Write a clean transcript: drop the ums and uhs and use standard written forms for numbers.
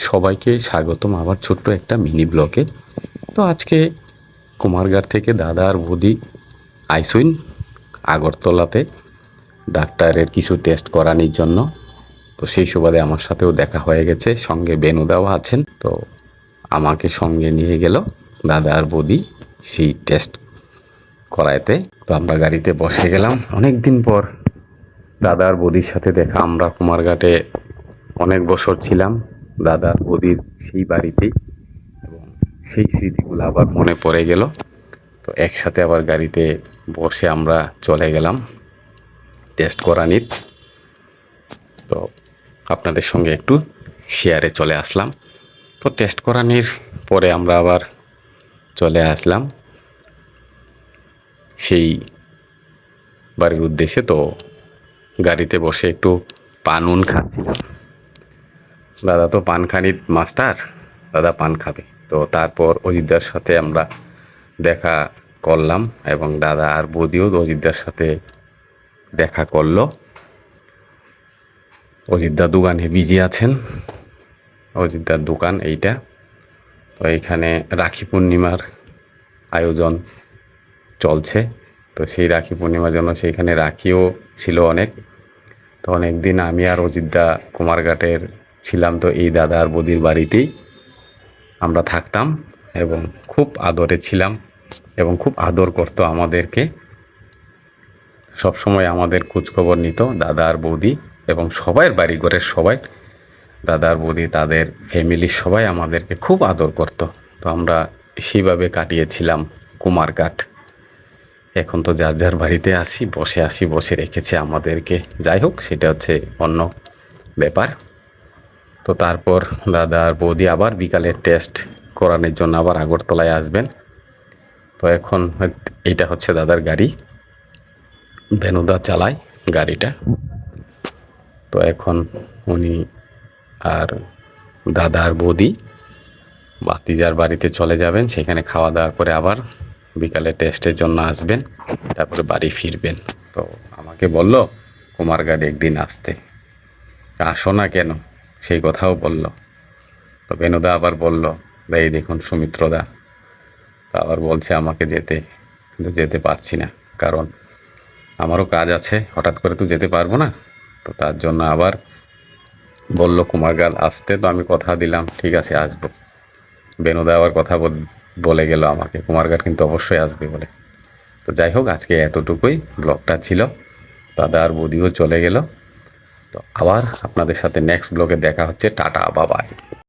সবাইকে স্বাগতম আবার ছোট্ট একটা মিনি ব্লগে। তো আজকে কুমারঘাট থেকে দাদা আর বৌদি আইসুইন আগরতলাতে ডাক্তারের কিছু টেস্ট করানোর জন্য। তো সেই সুবাদে আমার সাথেও দেখা হয়ে গেছে, সঙ্গে বেনুদাও আছেন। তো আমাকে সঙ্গে নিয়ে গেল দাদা আর বৌদি সেই টেস্ট করাইতে। তো আমরা গাড়িতে বসে গেলাম। অনেক দিন পর দাদা আর বৌদির সাথে দেখা। আমরা কুমারঘাটে অনেক বছর ছিলাম দাদা বৌদির সেই বাড়িতেই, এবং সেই স্মৃতিগুলো আবার মনে পড়ে গেল। তো একসাথে আবার গাড়িতে বসে আমরা চলে গেলাম টেস্ট করানির। তো আপনাদের সঙ্গে একটু শেয়ারে চলে আসলাম। তো টেস্ট করানির পরে আমরা আবার চলে আসলাম সেই বাড়ির উদ্দেশ্যে। তো গাড়িতে বসে একটু পানুন খাচ্ছিলাম। দাদা তো পান খানির মাস্টার, দাদা পান খাবে। তো তারপর অজিতদার সাথে আমরা দেখা করলাম, এবং দাদা আর বৌদিও অজিতদার সাথে দেখা করলো। অজিতদার দোকানে বিজি আছেন, অজিতদার দোকান এইটা। তো এইখানে রাখি পূর্ণিমার আয়োজন চলছে। তো সেই রাখি পূর্ণিমার জন্য সেইখানে রাখিও ছিল অনেক। তো অনেক দিন আমি আর অজিতদা কুমারঘাটের ছিলাম। তো এই দাদা আর বৌদির বাড়িতেই আমরা থাকতাম, এবং খুব আদরে ছিলাম, এবং খুব আদর করতো আমাদেরকে। সবসময় আমাদের খোঁজখবর নিত দাদা আর বৌদি, এবং সবাই বাড়িঘরের সবাই, দাদা আর বৌদি তাদের ফ্যামিলির সবাই আমাদেরকে খুব আদর করতো। তো আমরা সেইভাবে কাটিয়েছিলাম কুমারঘাট। এখন তো যার যার বাড়িতে বসে রেখেছে আমাদেরকে। যাই হোক, সেটা হচ্ছে অন্য ব্যাপার। তো তারপর দাদা আর বৌদি আবার বিকালের টেস্ট করানোর জন্য আবার আগরতলায় আসবেন। তো এখন এইটা হচ্ছে দাদার গাড়ি, বেনুদা চালায় গাড়িটা। তো এখন উনি আর দাদা আর বৌদি বাতিজার বাড়িতে চলে যাবেন, সেখানে খাওয়া দাওয়া করে আবার বিকালে টেস্টের জন্য আসবেন, তারপরে বাড়ি ফিরবেন। তো আমাকে বলল কুমারঘাট একদিন আসতে, আসো না কেন সেই কথাও বলল। তো বেনুদা আবার বলল, এই দেখুন সুমিত্রদা। তো আবার বলছে আমাকে যেতে, কিন্তু যেতে পারছি না, কারণ আমারও কাজ আছে, হঠাৎ করে তো যেতে পারবো না। তো তার জন্য আবার বলল কুমারঘাট আসতে। তো আমি কথা দিলাম ঠিক আছে আসবো। বেনুদা আবার কথা বলে গেল আমাকে কুমারঘাট কিন্তু অবশ্যই আসবে বলে। তো যাই হোক, আজকে এতটুকুই ব্লগটা ছিল। দাদা আর বৌদিও চলে গেল। তো আবার আপনাদের সাথে নেক্সট ব্লগে দেখা হচ্ছে। টাটা, বাবাই।